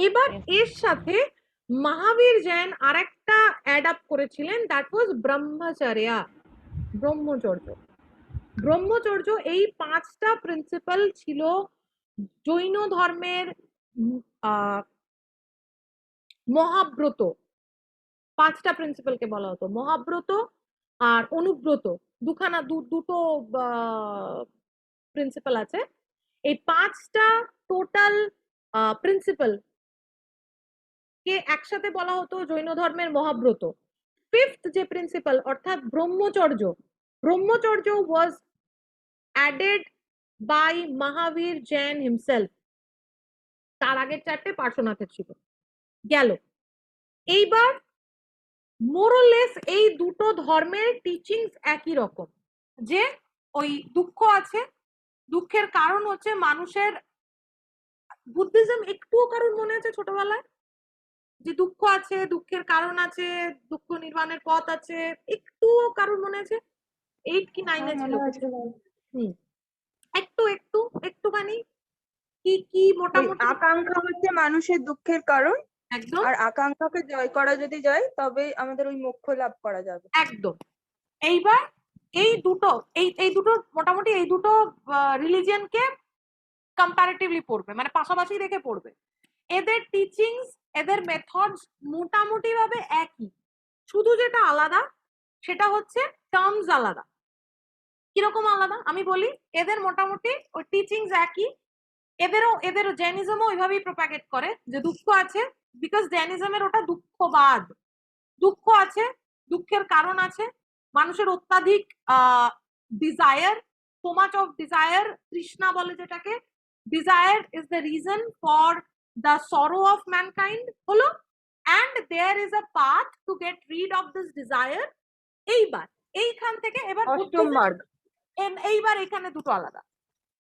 এবার এর সাথে মহাবীর জৈন আরেকটা অ্যাড আপ করেছিলেন, দ্যাট ওয়াজ ব্রহ্মচর্য। ব্রহ্মচর্য ব্রহ্মচর্য এই পাঁচটা প্রিন্সিপাল ছিল জৈন ধর্মের মহাব্রত। পাঁচটা প্রিন্সিপালকে বলা হতো মহাব্রত আর অনুব্রত, দুটো প্রিন্সিপাল আছে। এই পাঁচটা টোটাল প্রিন্সিপাল কে একসাথে বলা হতো জৈন ধর্মের মহাব্রত। ফিফথ যে প্রিন্সিপাল অর্থাৎ brahmacharya, brahmacharya was added by Mahavir Jain himself. তার আগের চারটে পার্শ্বনাথের ছিল। গেল। এইবার মোরলেস এই দুটো ধর্মের টিচিংস একই রকম, যে ওই দুঃখ আছে, দুঃখের কারণ হচ্ছে মানুষের। বুদ্ধিজম একটুও কারণ মনে আছে ছোটবেলায় যে দুঃখ আছে, দুঃখের কারণ আছে, দুঃখ নির্বাণের পথ আছে, একটুও কারণ মনে আছে? 8 কি 9 ছিল। একটু একটু একটুখানি কি কি মোটামুটি আকাঙ্ক্ষা হচ্ছে মানুষের দুঃখের কারণ। একদম। আর আকাঙ্ক্ষাকে জয় করা যদি যায় তবে আমাদের ওই মোক্ষ লাভ করা যাবে। একদম। এইবার এই দুটো মোটামুটি এই দুটো রিলিজিয়নকে কম্পারেটিভলি পড়বে, মানে পাশাপাশি রেখে পড়বে। এদের টিচিংস, এদের মেথডস মোটামুটি ভাবে একই, শুধু যেটা আলাদা সেটা হচ্ছে টার্মস আলাদা। কিরকম আলাদা আমি বলি। এদের মোটামুটি ওই টিচিংস একই। এদেরও জৈনিজমও ওইভাবেই প্রপাগেট করে যে দুঃখ আছে, বিকজ জৈনিজমের ওটা দুঃখবাদ। দুঃখ আছে, দুঃখের কারণ আছে, মানুষের অত্যাধিক desire, so much of desire, তৃষ্ণা বলে যেটাকে। Desire is the reason for the sorrow of mankind হলো, and there is a path to get rid of this desire. এইবার এইখান থেকে এবার এইবার এখানে দুটো আলাদা।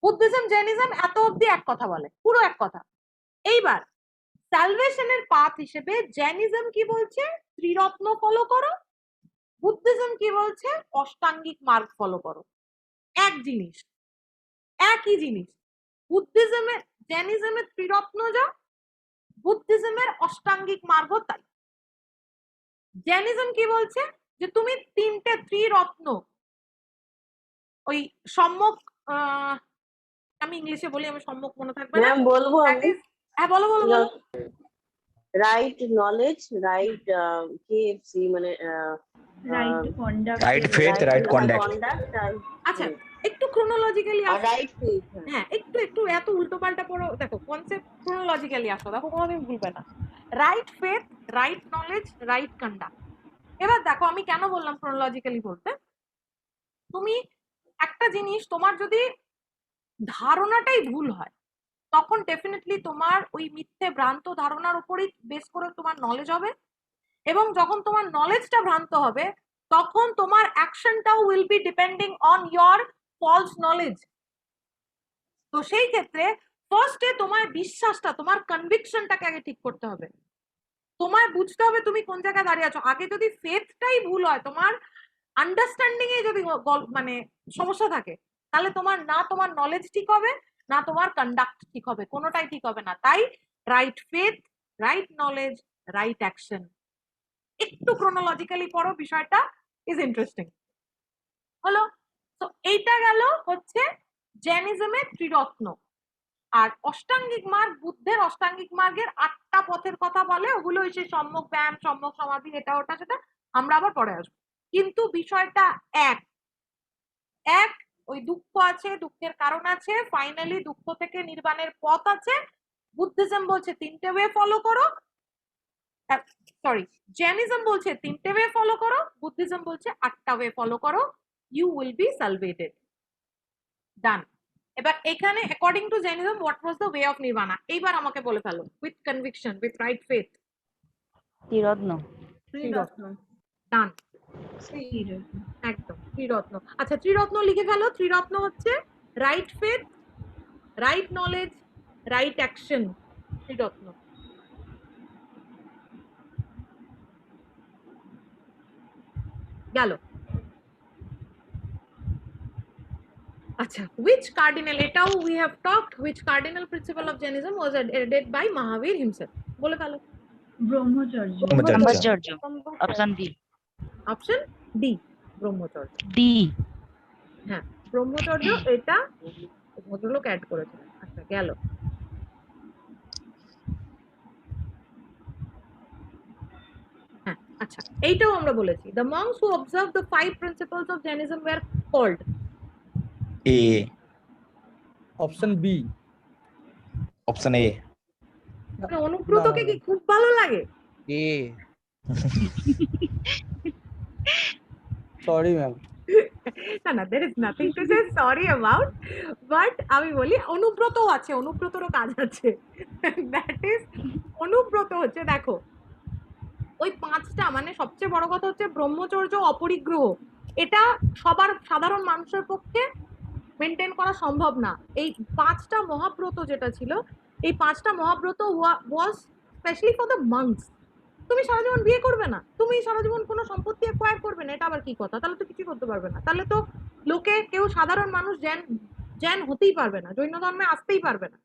বুদ্ধিজম জৈনিজম এত অব্দি এক কথা বলে, পুরো এক কথা। এইবার সালভেশনের পাথ হিসেবে জৈনিজম কি বলছে? ত্রিরত্ন ফলো করো। বুদ্ধিজম কি বলছে? অষ্টাঙ্গিক মার্গ ফলো করো। এক জিনিস, একই জিনিস। বুদ্ধিজমের জৈনিজমের ত্রিরত্ন যা, বুদ্ধিজমের অষ্টাঙ্গিক মার্গ তাই। জৈনিজম কি বলছে? যে তুমি তিনটে ত্রিরত্ন, ওই সম্যক, আমি ইংলিশে বলি, আমি সম্যক মনে থাকবে না, বলবো আমি। হ্যাঁ বলো বলো বলো। রাইট নলেজ, রাইট কেএফসি, মানে right conduct, right faith, right conduct. আচ্ছা একটু ক্রোনোলজিক্যালি আসো। Right faith. হ্যাঁ একটু এত উল্টো পাল্টা পড়ো, দেখো কনসেপ্ট ক্রোনোলজিক্যালি আসো, দেখো কোনোদিন ভুলবে না। Right faith, right knowledge, right conduct. এবার দেখো আমি কেন বললাম ক্রোনোলজিক্যালি বলতে। তুমি একটা জিনিস, তোমার যদি ধারণাটাই ভুল হয় তখন ডেফিনেটলি তোমার ওই মিথ্যে ভ্রান্ত ধারণার উপরেই বেস করে তোমার নলেজ হবে, এবং যখন তোমার নলেজটা ভ্রান্ত হবে তখন তোমার অ্যাকশনটাও will be depending on your false knowledge. তো সেই ক্ষেত্রে ফার্স্টে তোমার বিশ্বাসটা, তোমার কনভিকশনটাকে আগে ঠিক করতে হবে। তোমায় বুঝতে হবে তুমি কোন জায়গায় দাঁড়িয়ে আছো। আগে যদি ফেথটাই ভুল হয়, তোমার আন্ডারস্ট্যান্ডিং এ যদি মানে সমস্যা থাকে, তাহলে তোমার নলেজ ঠিক হবে না, তোমার কন্ডাক্ট ঠিক হবে, কোনোটাই ঠিক হবে না। তাই right faith, right knowledge, right action. একটু ক্রোনোলজিক্যালি পড়ো, বিষয়টা ইজ ইন্টারেস্টিং হলো। তো এইটা গেল হচ্ছে জৈনিজমের ত্রিরত্ন। আর অষ্টাঙ্গিক মার্গ, বুদ্ধের অষ্টাঙ্গিক মার্গের 8টা পথের কথা বলে, ওগুলো হচ্ছে সম্যক ব্যায়াম, সম্যক সমাধি, এটা ওটা সেটা আমরা আবার পরে আসবো। কিন্তু বিষয়টা এক এক ওই দুঃখ আছে, দুঃখের কারণ আছে, ফাইনালি দুঃখ থেকে নির্বাণের পথ আছে। বুদ্ধিজম বলছে 3টে ওয়ে ফলো করো, সরি জৈনিজম বলছে 3টে ওয়ে ফলো করো, বুদ্ধিজম বলছে 8টা ওয়ে ফলো করো, you will be salvated. Done. এবার এখানে according to Jainism what was the way of nirvana, এইবার আমাকে বলে ফেলো with conviction, with right faith. ত্রিরত্ন। ডান, একদম ত্রিরত্ন। আচ্ছা ত্রিরত্ন লিখে ফেলো। ত্রিরত্ন হচ্ছে right faith, right knowledge, right action. ত্রিরত্ন। গেল। আচ্ছা, which cardinal, এটাও we have talked, which cardinal principle of Jainism was added by Mahavir himself? বলে ফেলো। ব্রহ্মচর্য। ব্রহ্মচর্য। Option D. অপশন ডি, ব্রহ্মচর্য। ডি। হ্যাঁ, ব্রহ্মচর্য, এটা ভদ্রলোক অ্যাড করেছিলেন। আচ্ছা, গেল। হ্যাঁ, আচ্ছা, এইটাও আমরা বলেছি, the monks who observed the 5 principles of Jainism were called? A. Option B. Option A. মানে অনুব্রতকে কি খুব ভালো লাগে? এ। Sorry ma'am. না না, there is nothing to say sorry about, but আমি বলি অনুব্রতও আছে, অনুব্রতরও কাজ আছে। That is, অনুব্রত হচ্ছে, দেখো ওই 5টা, মানে সবচেয়ে বড় কথা হচ্ছে ব্রহ্মচর্য, অপরিগ্রহ, এটা সবার সাধারণ মানুষের পক্ষে মেনটেন করা সম্ভব না। এই 5টা মহাব্রত যেটা ছিল, এই 5টা মহাব্রত ওয়াজ স্পেশালি ফর দ্য মাংস। তুমি সারা জীবন বিয়ে করবে না, তুমি সারা জীবন কোনো সম্পত্তি অ্যাকোয়ার করবে না, এটা আবার কি কথা? তাহলে তো কিছু করতে পারবে না, তাহলে তো লোকে কেউ সাধারণ মানুষ জ্ঞান হতেই পারবে না, জৈন ধর্মে আসতেই পারবে না।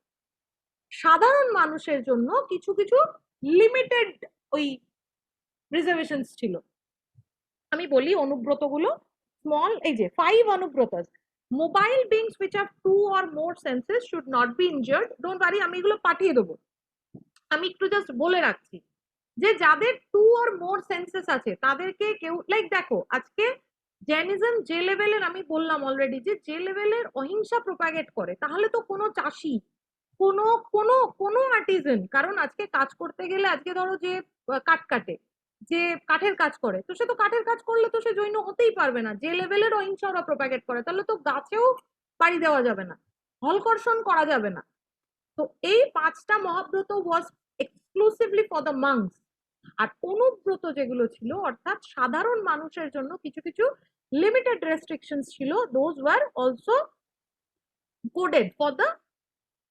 সাধারণ মানুষের জন্য কিছু কিছু লিমিটেড ওই রিজার্ভেশনস ছিল। আমি বলি অনুব্রতগুলো স্মল, এই যে 5 অনুব্রতস। Mobile beings which have 2 or more senses should not be injured. Don't worry, আমি এগুলো পাঠিয়ে দেবো। আমি একটু জাস্ট বলে রাখছি যে যাদের 2 or more senses আছে তাদেরকে কেউ, লাইক দেখো আজকে জেনিজম যে লেভেলের, আমি বললাম অলরেডি যে যে লেভেলের অহিংসা প্রোপাগেট করে, তাহলে তো কোনো চাষি, কোনো কোনো কোনো আর্টিজান, কারণ আজকে কাজ করতে গেলে, আজকে ধরো যে কাঠ কাটে, যে কাঠের কাজ করে, তো সে তো কাঠের কাজ করলে তো সে জৈন হতেই পারবে না। যে লেভেলের অহিংসা ওরা প্রোপাগেট করে, তাহলে তো গাছেও পাড়ি দেওয়া যাবে না, হলকর্ষণ করা যাবে না। তো এই 5টা মহাব্রত ওয়াজ এক্সক্লুসিভলি ফর দ্য মাংস। আর অনুব্রত যেগুলো ছিল, অর্থাৎ সাধারণ মানুষের জন্য কিছু কিছু লিমিটেড রেস্ট্রিকশনস ছিল, those were also coded for the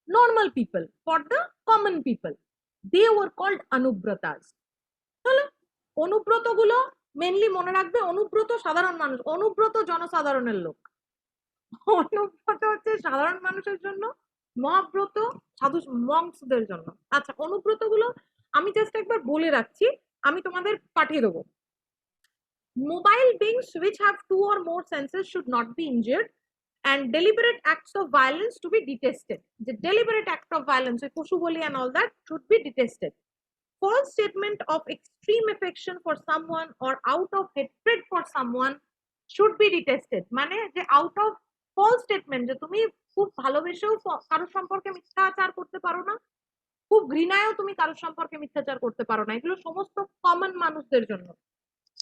normal people, for the common people. They were called anubratas. চলো, অনুব্রত গুলো মেনলি মনে রাখবে, অনুব্রত সাধারণ মানুষ, অনুব্রত জনসাধারণের লোক, অনুব্রত হচ্ছে সাধারণ মানুষের জন্য, মহাব্রত সাধু মংসদের জন্য। আচ্ছা, অনুব্রত গুলো আমি জাস্ট একবার বলে রাখছি, আমি তোমাদের পাঠিয়ে দেবো। Mobile beings which have 2 or more senses should not be injured, and deliberate acts of violence to be detested. The deliberate act of violence, পশু বলি and all that, should be detested. False statement of extreme affection for someone or out of hatred for someone should be detested. মানে যে out of false statement, যে তুমি খুব ভালোবেসেও কারোর সম্পর্কে মিথ্যাচার করতে পারো না, খুব ঘৃণায়ও তুমি কারোর সম্পর্কে মিথ্যাচার করতে পারো না, এগুলো সমস্ত কমন মানুষদের জন্য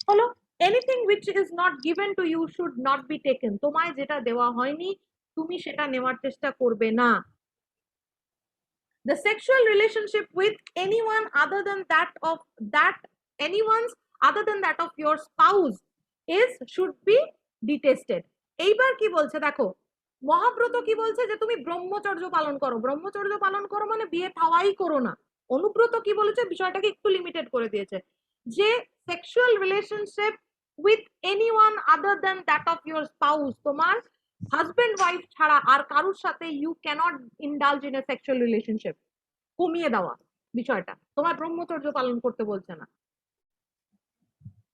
হলো। Anything which is not given to you should not be taken. তোমায় যেটা দেওয়া হয়নি তুমি সেটা নেওয়ার চেষ্টা করবে না। The sexual relationship with anyone other than that of your spouse should be detested. এইবার কি বলছে দেখো, মহাব্রত কি বলছে যে তুমি ব্রহ্মচর্য পালন করো, ব্রহ্মচর্য পালন করো মানে বিয়ে থাওয়াই করো না। অনুব্রত কি বলেছে, বিষয়টাকে একটু লিমিটেড করে দিয়েছে, যে sexual relationship with anyone other than that of your spouse, তোমার হাজবেন্ড ওয়াইফ ছাড়া আর কারোর সাথে you can't indulge in a sexual relationship, কমিয়ে দেওয়া বিষয়টা, তোমার ব্রহ্মচর্য পালন করতে বলছে না।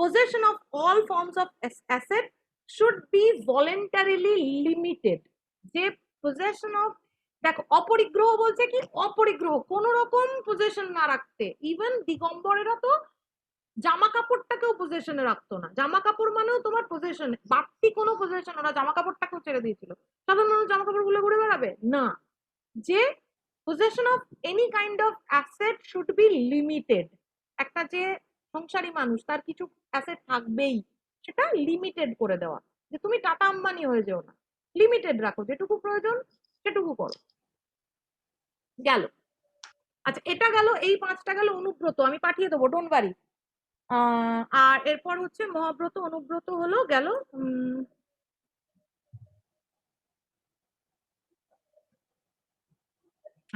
possession of all forms of asset should be voluntarily limited. যে possession of, দেখো অপরিগ্রহ বলছে কি, অপরিগ্রহ কোন রকম পজেশন না রাখতে। ইভেন দিগম্বরেরা তো জামা কাপড়টাকেও পজেশনে রাখতো না, জামা কাপড় মানেও তোমার পজেশন, বাড়তি কোনো পজেশন, ওরা জামা কাপড়টাকেও ছেড়ে দিয়েছিল। সাধারণ মানুষ জামা কাপড় গুলো ঘুরে বেড়াবে না, যে possession of any kind of asset should be limited. একটা যে সংসারী মানুষ তার কিছু অ্যাসেট থাকবেই, সেটা লিমিটেড করে দেওয়া, যে তুমি টাটা আম্বানি হয়ে যেও না, লিমিটেড রাখো, যেটুকু প্রয়োজন সেটুকু করো। গেল। আচ্ছা, এটা গেল, এই 5টা গেল অনুব্রত, আমি পাঠিয়ে দেবো, ডোন্ট ওয়ারি। আর এরপর হচ্ছে মহাব্রত, অনুব্রত হলো গেল।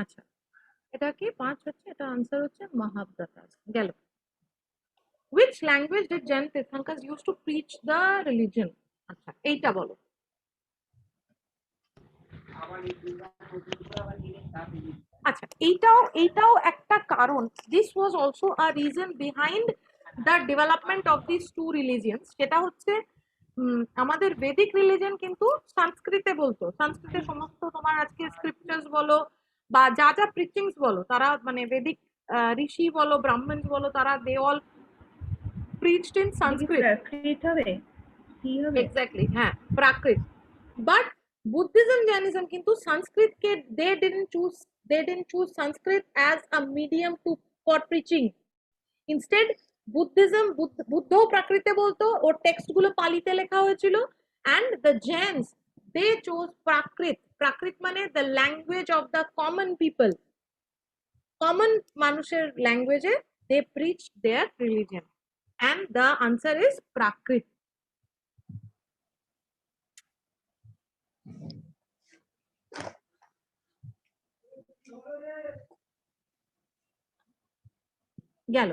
আচ্ছা, এটা কি 5 হচ্ছে, এটা আনসার হচ্ছে মহাব্রত গেল। Which language did Jain Tirthankars use to preach the religion? আচ্ছা, এইটা বলো। আচ্ছা, এইটাও একটা কারণ। This was also a reason behind the development of this two religions. সেটা হচ্ছে আমাদের বেদিক রিলিজন কিন্তু সংস্কৃতে বলতো। সংস্কৃতে সমস্ত তোমার আজকে স্ক্রিপচার্স বলো বা যা যা প্রিচিংস বলো, তারা মানে বেদিক ঋষি বলো, ব্রাহ্মণস বলো, তারা দে অল প্রিচড ইন সংস্কৃত। প্রাকৃত হবে কি হবে? এক্স্যাক্টলি, হ্যাঁ, প্রাকৃত। বাট বুদ্ধিজম জৈনিজম কিন্তু সংস্কৃত কে দে didn't choose Sanskrit as a medium to for preaching. Instead, Buddhism বুদ্ধও প্রাকৃতে বলতো, ওর টেক্সট গুলো পালিতে লেখা হয়েছিল। and the Jains, they chose প্রাকৃত। প্রাকৃত মানে the language of the common people, common মানুষের ল্যাঙ্গুয়েজে they preached their religion, and the answer is প্রাকৃত। গেল।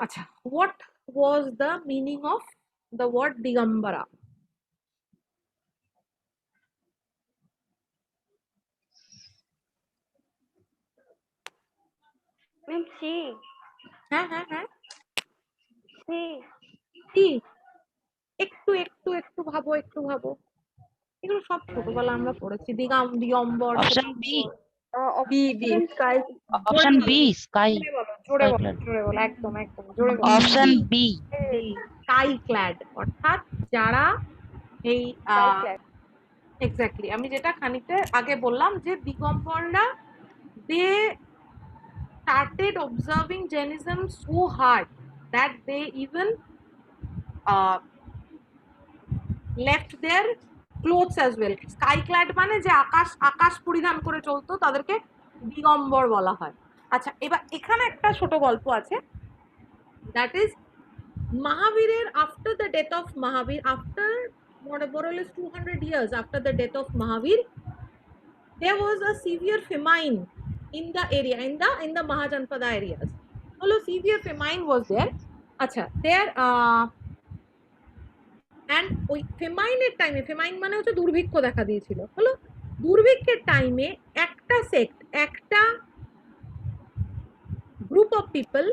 আচ্ছা, what was the meaning of the word Digambara? Ma'am C হ্যাঁ হ্যাঁ হ্যাঁ, সি কি? একটু একটু একটু ভাবো, একটু ভাবো। এগুলো সব ছোটবেলা আমরা পড়েছি। Digambar, option B, B B sky. Option B sky, জোরে বলো, জোরে বলো, একদম একদম জোরে বলো। Option B. স্কাই ক্ল্যাড, অর্থাৎ যারা এই এক্স্যাক্টলি আমি যেটা খানিকটা আগে বললাম যে দিগম্বররা দে started observing Jainism so hard that they even left their clothes as well. Sky clad মানে যে আকাশ পরিধান করে চলতো, তাদেরকে দিগম্বর বলা হয়। আচ্ছা, এবার এখানে একটা ছোট গল্প আছে। That is Mahavirer, after the death of Mahavir, after more or less 200 years after the death of Mahavir, there was a severe famine in the area, in the Mahajanpada areas. Although severe famine was there, acha there and ওই ফেমাইনের টাইমে, ফেমাইন মানে হচ্ছে দুর্ভিক্ষ দেখা দিয়েছিল, হলো দুর্ভিক্ষের টাইমে একটা সেক্ট, একটা group of people,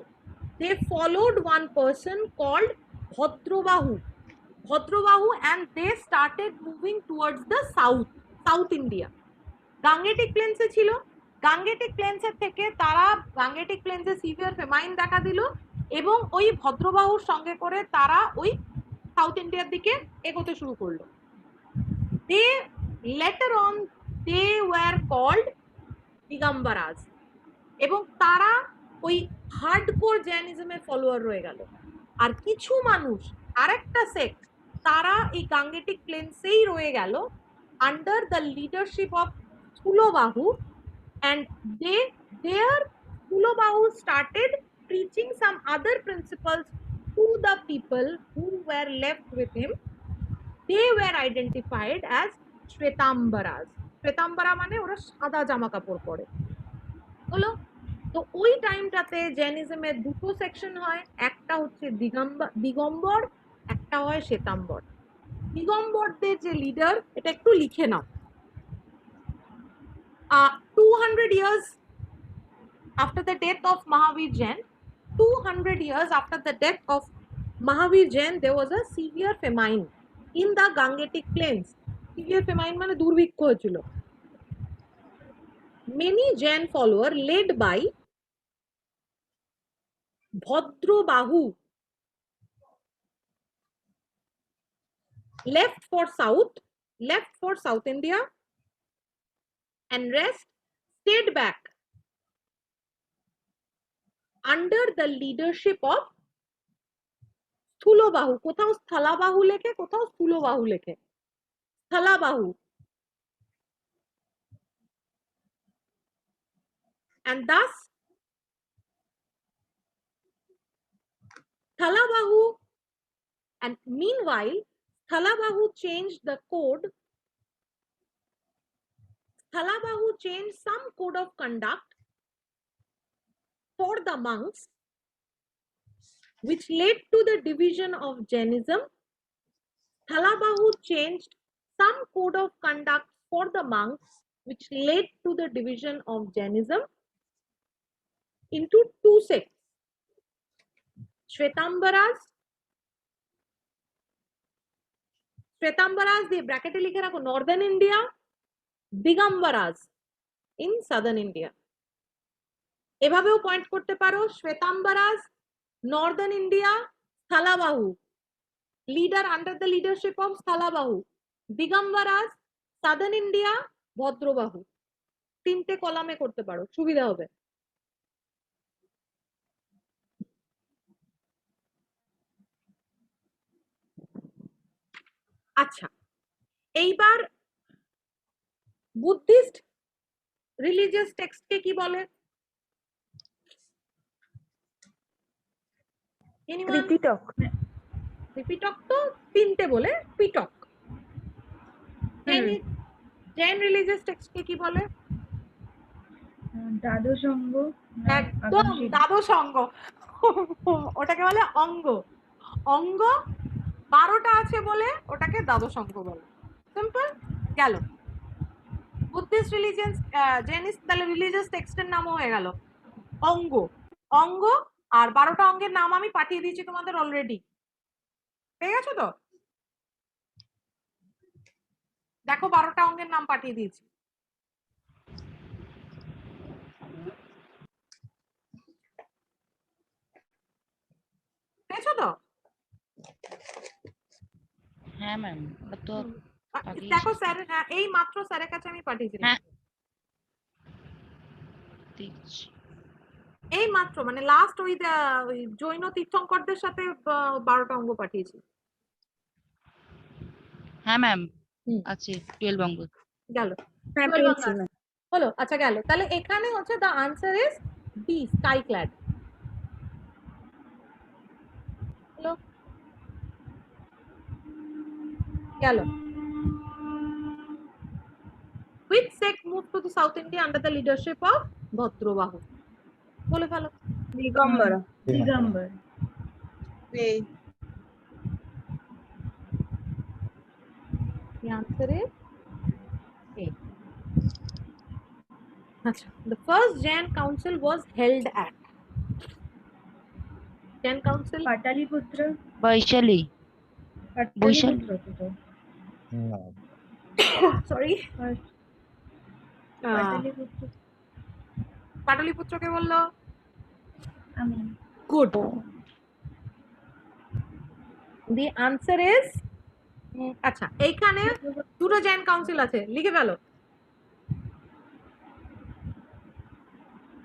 they followed one person called Bhadrabahu, and they started moving towards the south India. Gangetic প্লেন্সে ছিল, গাঙ্গেটিক প্লেন্সের থেকে তারা গাঙ্গেটিক প্লেন্সে সিভিয়ার ফেমাইন দেখা দিল এবং ওই ভদ্রবাহুর সঙ্গে করে তারা ওই সাউথ ইন্ডিয়ার দিকে এগোতে শুরু করলো। They later on they were called Digambaras, এবং তারা ওই হার্ডকোর জৈনিজমের ফলোয়ার রয়ে গেল। আর কিছু মানুষ, আরেকটা সেক্ট, তারা এই গাঙ্গেটিক প্লেন্সেই রয়ে গেল under the leadership of Sthulabahu, and Sthulabahu started preaching some other principles to the people who were left with him. They were identified as Shvetambaras. Shvetambara মানে ওরা সাদা জামা কাপড় পরে, হলো। তো ওই টাইমটাতে জৈনিজমের দুটো সেকশন হয়, একটা হচ্ছে দিগম্বর, একটা হয় শ্বেতাম্বর। দিগম্বরদের যে লিডার, এটা একটু লিখে নাও। 200 years after the death of Mahavir Jain, 200 years after the death of Mahavir Jain, there was a severe famine in the Gangetic plains. Severe famine মানে দুর্ভিক্ষ হয়েছিল। Many Jain followers led by Bhadrabahu left for South India, and rest stayed back under the leadership of স্থূলবাহু। কোথাও স্থলাবাহু লেখে, কোথাও স্থূলবাহু লেখে, স্থলাবাহু। and thus Thalabahu, and meanwhile Thalabahu changed the code. Thalabahu changed some code of conduct for the monks, which led to the division of Jainism. Thalabahu changed some code of conduct for the monks, which led to the division of Jainism into two sects. Shvetambaras, দিয়ে ব্র্যাকেটে লিখে রাখো northern India, Digambaras in southern India. এভাবেও point করতে পারো Shvetambaras, northern India, Sthulabahu, leader under the leadership of Sthulabahu, Digambaras, southern India, Bhadrabahu. তিনটে কলামে করতে পারো, সুবিধা হবে। আচ্ছা, এইবার বুদ্ধিস্ট রিলিজিয়াস টেক্সটকে কি বলে? ত্রিপিটক। ত্রিপিটক তো তিনটে বলে পিটক। জৈন রিলিজিয়াস টেক্সটকে কি বলে? দ্বাদশ অঙ্গ। একদম দ্বাদশ অঙ্গ, ওটাকে বলে অঙ্গ। অঙ্গ 12টা আছে বলে ওটাকে দ্বাদশ অঙ্গ বলে। সিম্পল গেল। বুদ্ধিস্ট রিলিজিয়াস জেনিস তাহলে রিলিজিয়াস টেক্সটের নামও হয়ে গেল অঙ্গ। অঙ্গ আর 12টা অঙ্গের নাম আমি পাঠিয়ে দিয়েছি তোমাদের অলরেডি, পেয়ে গেছো তো? দেখো 12টা অঙ্গের নাম পাঠিয়ে দিয়েছি। পেয়েছো তো? হ্যাঁ ম্যাম, তো দেখো স্যার, হ্যাঁ এই মাত্র স্যারের কাছে আমি পাঠিয়েছিলাম। হ্যাঁ দেখছি। এই মাত্র মানে লাস্ট ওই জৈন তীর্থঙ্করদের সাথে 12টা অঙ্গ পাঠিয়েছি। হ্যাঁ ম্যাম আছে 12 অঙ্গ। গেল হ্যাঁ পেয়েছি না। হলো। আচ্ছা গেল। তাহলে এখানে হচ্ছে the answer is B, sky clad. হলো, গেল। Which sect moved to the South India under the leadership of Bhadrabahu? বলে ফেলো। দিগম্বরা। দিগম্বর। The answer is A. The first Jain council was held at Jain council Pataliputra. Vaishali. Vaishali. No. sorry Pataliputra. পাটলিপুত্রকে বললো। আমি। Good. The answer is আচ্ছা এইখানে দুটো gen council আছে, লিখে ফেলো।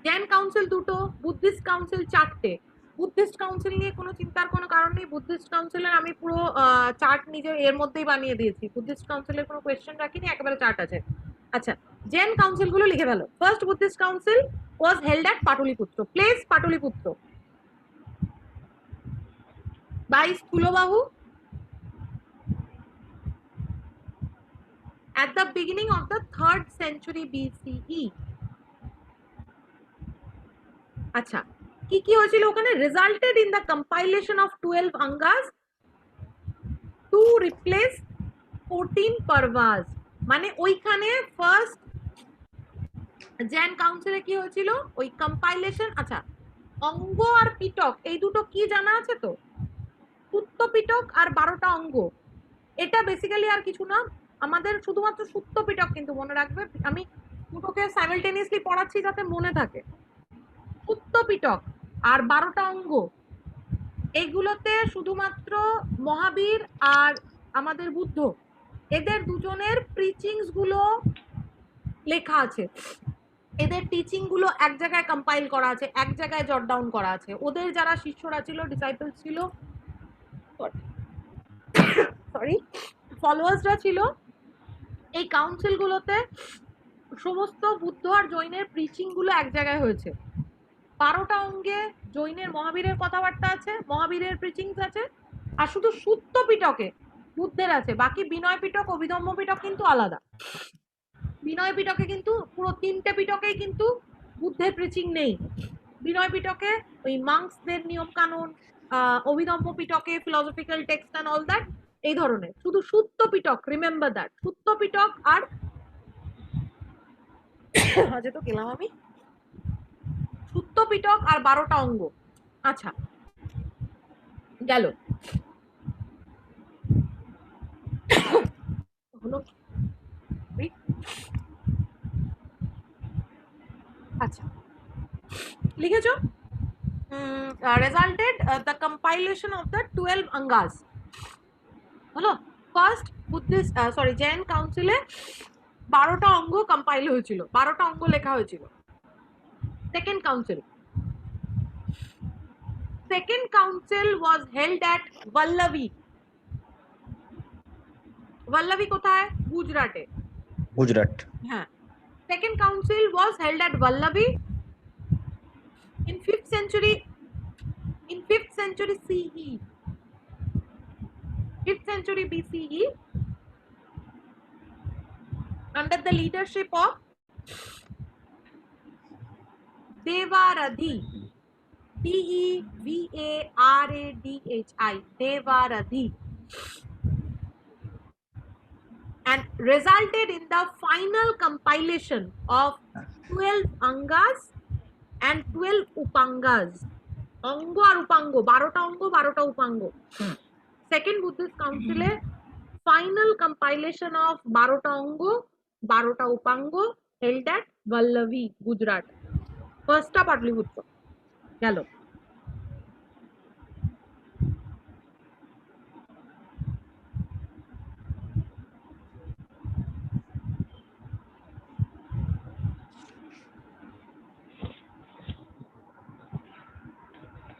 Gen council দুটো, Buddhist council 4টে। Buddhist council নিয়ে কোনো চিন্তার কোনো কারণ নেই। বুদ্ধিস্ট কাউন্সিলের আমি পুরো চার্ট নিজে এর মধ্যেই বানিয়ে দিয়েছি। বুদ্ধিস্ট কাউন্সিলের কোনো কোয়েশ্চেন রাখিনি, একেবারে চার্ট আছে। আচ্ছা জেন কাউন্সিল গুলো লিখে ফেলো। First Buddhist council was held at Pataliputra. Place Pataliputra. By Sthulabahu at the beginning of the 3rd century BCE. আচ্ছা কি কি হয়েছিল ওখানে? resulted in the compilation of 12 angas to replace 14 parvas। মানে ওইখানে ফার্স্ট জেন কাউন্সিলে কি হয়েছিল? ওই কম্পাইলেশন। আচ্ছা অঙ্গ আর পিটক এই দুটো কি জানা আছে তো? সুত্ত পিটক আর 12টা অঙ্গ। এটা বেসিক্যালি আর কিছু না, আমাদের শুধুমাত্র সুত্ত পিটক কিন্তু মনে রাখবে। আমি দুটোকে সাইমালটেনিয়াসলি পড়াচ্ছি যাতে মনে থাকে। সুত্ত পিটক আর 12টা অঙ্গ, এইগুলোতে শুধুমাত্র মহাবীর আর আমাদের বুদ্ধ এদের দুজনের প্রিচিংস গুলো লেখা আছে। এদের টিচিং গুলো এক জায়গায় কম্পাইল করা আছে, এক জায়গায় জট ডাউন করা আছে। ওদের যারা শিষ্যরা ছিল, ডিসাইপল ছিল, সরি ফলোয়ার্সরা ছিল, এই কাউন্সিল গুলোতে সমস্ত বুদ্ধ আর জৈনের প্রিচিং গুলো এক জায়গায় হয়েছে। 12টা অঙ্গে জৈনের মহাবীরের কথাবার্তা আছে, মহাবীরের প্রিচিংস আছে, আর শুধু সুত্ত পিটকে বুদ্ধের আছে। বাকি বিনয় পিটক, অভিধম্ম পিটক কিন্তু আলাদা। বিনয় পিটকে কিন্তু পুরো 3টে পিটকেই কিন্তু বুদ্ধের প্রিচিং নেই। বিনয় পিটকে ওই মাংসদের নিয়ম কানুন, অভিধম্ম পিটকে philosophical text and all that, এই ধরনের শুধু সুত্ত পিটক, রিমেম্বার দ্যাট, সুত্ত পিটক আর আজ তো গেলাম আমি, সুত্ত পিটক আর 12টা অঙ্গ। আচ্ছা গেল, হলো কি? আচ্ছা লিখেছো resulted the compilation of the 12 angas হলো। ফার্স্ট বুদ্ধিস্ট সরি জৈন কাউন্সিলে 12টা অঙ্গ কম্পাইল হয়েছিল, 12টা অঙ্গ লেখা হয়েছিল। Second council was held at Vallavi। Vallavi কোথায়? গুজরাটে। গুজরাট। হ্যাঁ, second council was held at Vallavi in 5th century CE, 5th century BCE, under the leadership of Devaradhi, Devaradhi, Devaradhi, and resulted in the final compilation of 12 angas and 12 upangas। অঙ্গ আর উপাঙ্গ, 12টা অঙ্গ 12টা উপাঙ্গ। Second Buddhist কাউন্সিলে final compilation of 12টা অঙ্গ 12টা উপাঙ্গ held at Vallabhi, Gujarat. ফার্স্টটা Pataliputra গেল।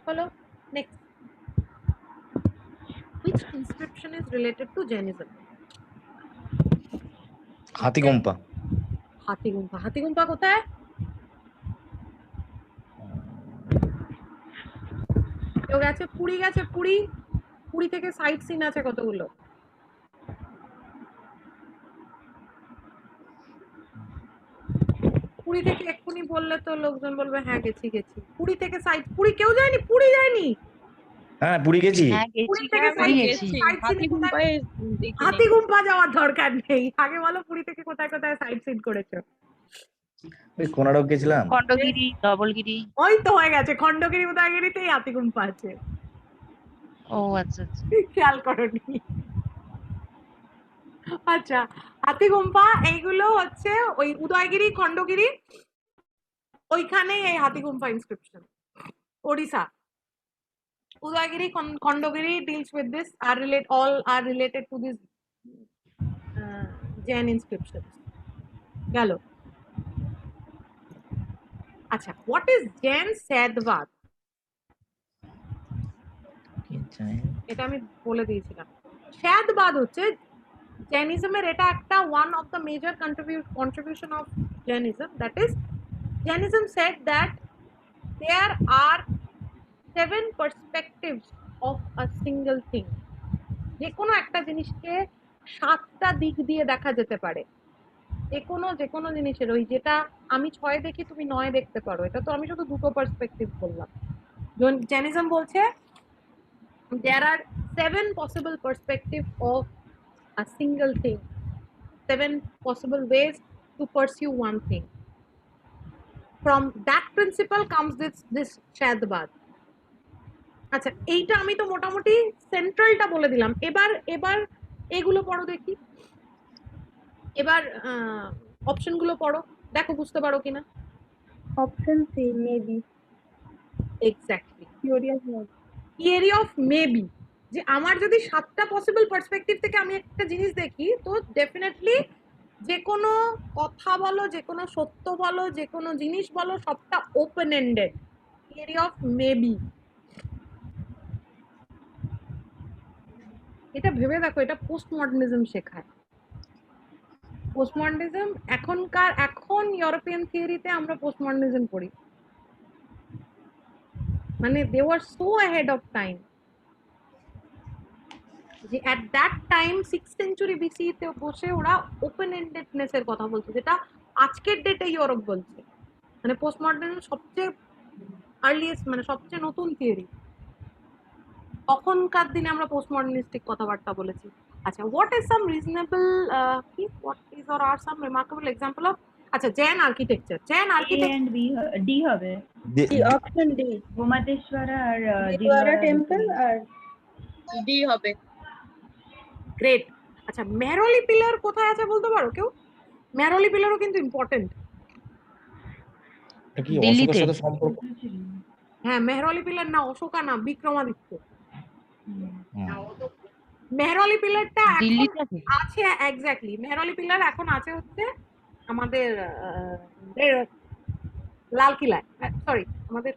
Follow next. Which inscription is related to Jainism? হাতিগুম্পা। হাতিগুম্পা। হাতিগুম্পা কোথায়? কেউ গেছে? পুরী গেছে? পুরী, পুরী থেকে সাইট সিন আছে কতগুলো। পুরী থেকে এক্ষুনি বললে তো লোকজন বলবে হ্যাঁ গেছি গেছি। পুরী থেকে সাইট, পুরী কেউ যায়নি? পুরী যায়নি? হ্যাঁ পুরী গেছি। হ্যাঁ পুরী গেছি, থেকে পুরী সাইট গেছি। হাতিগুম্পায় দেখিনি। হাতিগুম্পা যাওয়ার দরকার নেই, আগে বলো পুরী থেকে কোথায় কোথায় সাইট সিন করেছো? ওই কোনারক গেছিলাম। খণ্ডগিরি, ধবলগিরি। ওই তো হয়ে গেছে, খণ্ডগিরি উদয়গিরিতেই হাতিগুম্পা আছে। ও আচ্ছা আচ্ছা। খেয়াল করনি। আচ্ছা, হাতিগুম্পা এইগুলো হচ্ছে ওই উদয়গিরি, খণ্ডগিরি, ওইখানেই এই Hathigumpha inscription. Odisha, Udayagiri, Khandagiri deals with this, all are related to this Jain inscriptions। গেল। আচ্ছা, what is Jain Sadvad? এটা আমি বলে দিয়েছিলাম। Sadvad হচ্ছে জৈনিজমের, এটা একটা one of the major contribution of Jainism, that is Jainism said that there are 7 perspectives of a single thing। যে কোনো একটা জিনিসকে 7টা দিক দিয়ে দেখা যেতে পারে। যে কোনো জিনিসের, ওই যেটা আমি 6 দেখি তুমি 9 দেখতে পারো, এটা তো আমি শুধু দুটো পার্সপেক্টিভ বললাম। জৈনিজম বলছে there are 7 possible perspectives of a single thing, 7 possible ways to pursue one thing. From that principle comes this Shadvad। আচ্ছা, এইটা আমি তো মোটামুটি সেন্ট্রালটা বলে দিলাম। এবার এগুলো পড়ো দেখি, এবার অপশন গুলো পড়ো, দেখো বুঝতে পারো কিনা। Option C maybe. Exactly, theory of maybe. যে আমার যদি 7টা পসিবল পার্সপেক্টিভ থেকে আমি একটা জিনিস দেখি, তো ডেফিনেটলি যে কোনো কথা বলো, যে কোনো সত্য বলো, যে কোনো জিনিস বলো, সবটা open ended. Theory of maybe, এটা ভেবে দেখো, এটা পোস্ট মডার্নিজম শেখায়। পোস্ট মডার্নিজম এখন ইউরোপিয়ান থিওরিতে আমরা পোস্ট মডার্নিজম পড়ি, মানে they were so ahead of time, যে at that time 6th century BC তে বসে ওরা ওপেন এন্ডেডনেস এর কথা বলছে, যেটা আজকের ডেটে ইউরোপ বলছে। মানে পোস্ট মডার্নিজম সবচেয়ে আর্লিয়েস্ট, মানে সবচেয়ে নতুন থিওরি। তখনকার দিনে আমরা পোস্ট মডার্নিস্টিক কথাবার্তা বলেছি। আচ্ছা, what is some reasonable what is or are some remarkable example of, আচ্ছা, Jain architecture. Jain A architecture and B D হবে ডি, অপশন ডি, গোমাতেশ্বরা আর দিলওয়ারা টেম্পল আর ডি হবে। গ্রেট। আচ্ছা, মেহরলি পিলার কোথায় আছে বলতে পারো কেউ? মেহরলি পিলারও কিন্তু ইম্পর্টেন্ট। এটা কি দিল্লিতে। অশোকের সাথে সম্পর্ক? হ্যাঁ, মেহরলি পিলার না, অশোকা না, বিক্রমাদিত্য। হুম। মেহরলি পিলারটা এখন দিল্লিতে আছে? আছে, এক্স্যাক্টলি। মেহরলি পিলার এখন আছে হচ্ছে আমাদের লাল কিলায়, সরি আমাদের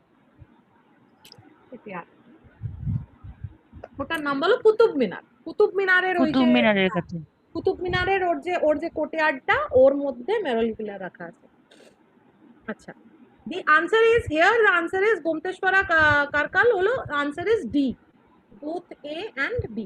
ওটার নাম বলো কুতুব মিনার। কুতুব মিনারের ওই কুতুব যে মিনারের কাছে। কুতুব মিনারের ওর যে কোর্টইয়ার্ডটা, ওর মধ্যে মেহরলি পিলার রাখা আছে। আচ্ছা, the answer is here, the answer is গোমতেশ্বরা কারকাল হলো, answer is D, both A and B.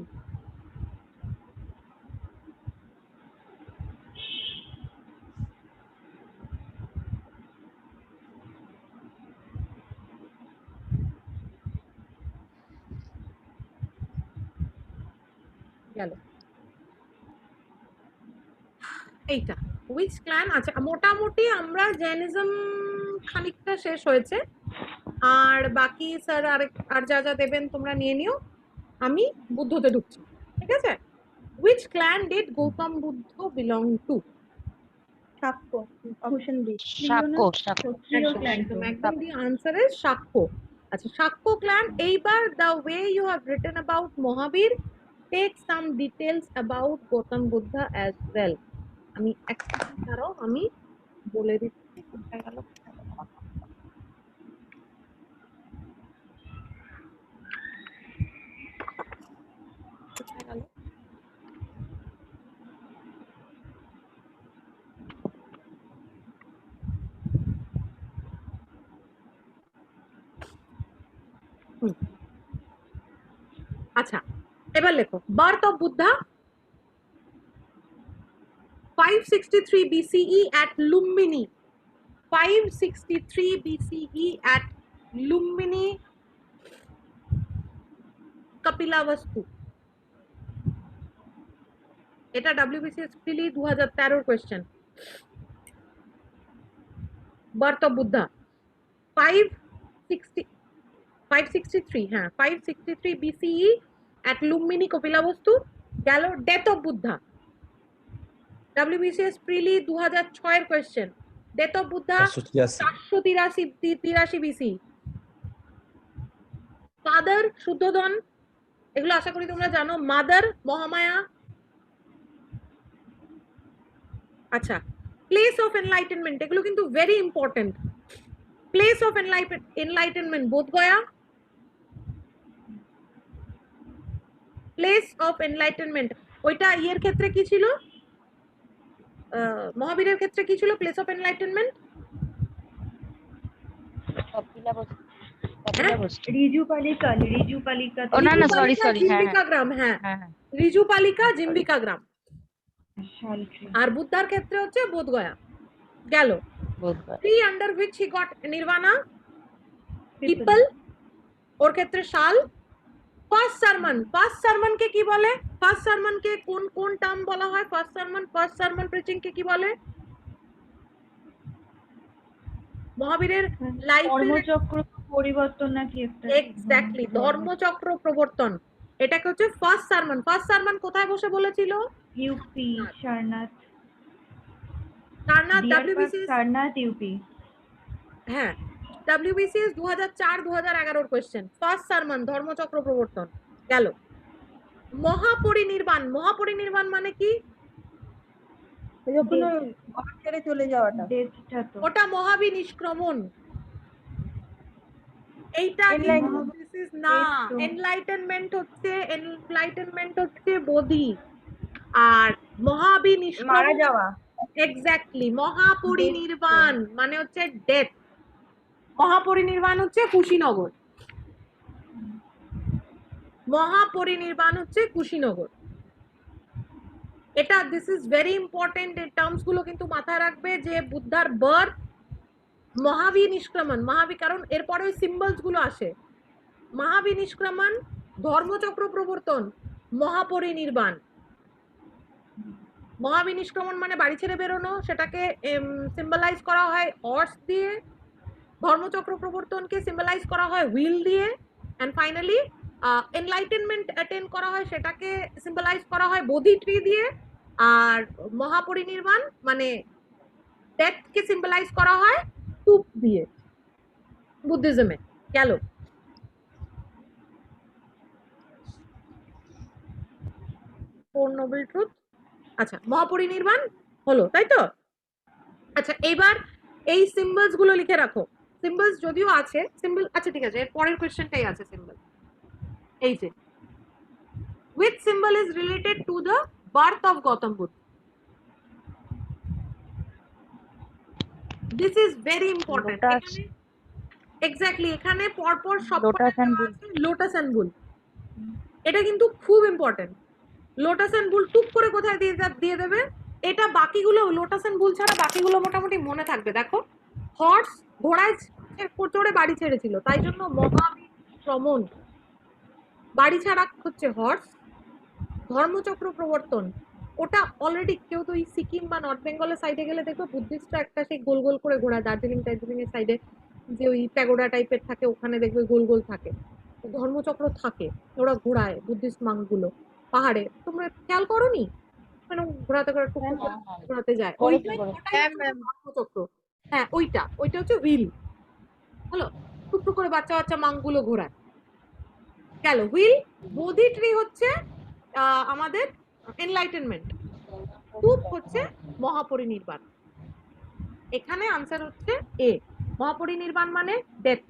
গেল এইটা which clan। আচ্ছা, মোটামুটি আমরা জৈনিজম খানিকটা শেষ হয়েছে, আর বাকি স্যার আর যা যা দেবেন তোমরা নিয়ে নিও, আমি বুদ্ধতে ঢুকছি, ঠিক আছে? which clan did Gautam Buddha belong to? Shakya, option D. Shakya, Shakya. একদম একদম the answer is শাক্য। আচ্ছা, শাক্য ক্ল্যান। এইবার the way you have written about Mahavir, take some details about Gautam Buddha as well। আমি একটা দাঁড়াও, আমি বলে দিচ্ছি কোথায় গেল। কোথায় গেল? আচ্ছা, এবার লেখো birth of Buddha 563 BCE at Lumbini, 563 BCE at Lumbini Kapilavastu। এটা WBCS prelim 2013 question. Birth of Buddha 563, হ্যাঁ 563 BCE at Lumbini Kapilavastu। গেল death of Buddha, WBCS prelim 2006 এর question. Death of Buddha 483 BC। Father Suddhodana, এগুলো আশা করি তোমরা জানো। মাদার মহামায়া। আচ্ছা, প্লেস অফ এনলাইটেনমেন্ট, এগুলো কিন্তু very important. Place of enlightenment Bodhgaya. Place of enlightenment ওইটা ইয়ের ক্ষেত্রে কি ছিল, মহাবীরের ক্ষেত্রে কি ছিল প্লেস অফ এনলাইটেনমেন্ট? রিজুপালিকা ও না না, সরি সরি, হ্যাঁ জিম্বিকা গ্রাম, হ্যাঁ হ্যাঁ হ্যাঁ। রিজুপালিকা জিম্বিকা গ্রাম। শালট্রি আর বুদ্ধার ক্ষেত্রে হচ্ছে বোধগয়া। গেল বুধবার। Tree under which he got nirvana, peepal, ওর ক্ষেত্রে শাল। ফার্স্ট সারমন, ফার্স্ট সারমন কে কি বলে? ফার্স্ট সারমন কে কোন কোন টার্ম বলা হয়? ফার্স্ট সারমন প্রিচিং কে কি বলে? মহাবীরের লাইফ ধর্মচক্র পরিবর্তন নাকি একটা, এক্স্যাক্টলি, ধর্মচক্র প্রবর্তন। এটাকে হচ্ছে ফার্স্ট সারমন। ফার্স্ট সারমন কোথায় বসে বলেছিল? UP Sarnath, Sarnath. Deer park WBCS, Sarnath UP. হ্যাঁ WBCS 2004-2011 question. First sermon, Dharmachakra Pravartana. গেল মহাপরিনির্বাণ। মহাপরিনির্বাণ মানে কি? যখন ঘর ছেড়ে চলে যাওয়াটা। ডেটটা তো ওটা মহাবী নিষ্ক্রমণ। এইটা Enlightenment. this is না, এনলাইটেনমেন্ট হচ্ছে বোধি, আর মহাবী মারা নিষ্ক্রমণ যাওয়া। এক্স্যাক্টলি। মহাপরিনির্বাণ মানে হচ্ছে ডেথ। মহাপরিনির্বাণ হচ্ছে কুশীনগর। মহাপরিনির্বাণ হচ্ছে কুশীনগর। এটা দিস ইজ ভেরি ইম্পর্টেন্ট। এই টার্মস গুলো কিন্তু মাথায় রাখবে যে বুদ্ধার বার্থ, মহাবী নিষ্ক্রমণ, মহাবী, কারণ এরপরে ওই সিম্বলস গুলো আসে। মহাবী নিষ্ক্রমণ, ধর্মচক্র প্রবর্তন, মহাপরিনির্বাণ। মহাবিনিষ্ক্রমণ মানে বাড়ি ছেড়ে বেরোনো, সেটাকে সিম্বলাইজ করা হয় হর্স দিয়ে। ধর্মচক্র প্রবর্তনকে সিম্বলাইজ করা হয় হুইল দিয়ে। অ্যান্ড ফাইনালি এনলাইটেনমেন্ট অ্যাটেন্ড করা হয়, সেটাকে সিম্বলাইজ করা হয় বোধি ট্রি দিয়ে। আর মহাপরিনির্বাণ মানে ডেথকে সিম্বলাইজ করা হয় স্তূপ দিয়ে বুদ্ধিজমে। গেল। Four Nobel truth. আচ্ছা, মহাপরিনির্বাণ হলো, তাই তো? আচ্ছা, এবার এই সিম্বলস গুলো লিখে রাখো। সিম্বলস যদিও আছে, সিম্বল আচ্ছা ঠিক আছে, এর পরের কোশ্চেনটাই আছে সিম্বল। এই যে which symbol is related to the birth of Gautam Buddha? This is very important. Lotus. Exactly, এখানে পরপর সব Lotus and bull. Lotus and bull. এটা কিন্তু খুব ইম্পর্টেন্ট। লোটাস এন্ড বুল টুক করে কোথায় দিয়ে দেবে, এটা বাকিগুলো লোটাস এন্ড বুল ছাড়া বাকিগুলো মোটামুটি মনে থাকবে। দেখো, হর্স ঘোড়ায় চড়ে বাড়ি ছেড়েছিল, তাই জন্য মহাবিশ্রমণ। বাড়ি ছাড়া হচ্ছে হর্স। ধর্মচক্র প্রবর্তন, ওটা অলরেডি কেউ তো ওই সিকিম বা নর্থ বেঙ্গলের সাইডে গেলে দেখবে বুদ্ধিস্টরা একটা সেই গোল গোল করে ঘোড়া, দার্জিলিং এর সাইডে যে ওই প্যাগোডা টাইপের থাকে, ওখানে দেখবে গোল গোল থাকে, ধর্মচক্র থাকে, ওরা ঘোড়ায় বুদ্ধিস্ট মাঙ্কগুলো পাহাড়ে। তোমরা খেয়াল করোনি মানে ঘোরাতে ঘোরাতে যায়, ওইটাই ধর্মচক্র। হ্যাঁ, ওইটা হচ্ছে হুইল। হলো, টুকটু করে বাচ্চা বাচ্চা মাঙ্কগুলো ঘোরায়। গেল হুইল। বোধি ট্রি হচ্ছে আমাদের এনলাইটেনমেন্ট। স্তূপ হচ্ছে মহাপরিনির্বাণ। এখানে আনসার হচ্ছে এ। মহাপরিনির্বাণ মানে ডেথ।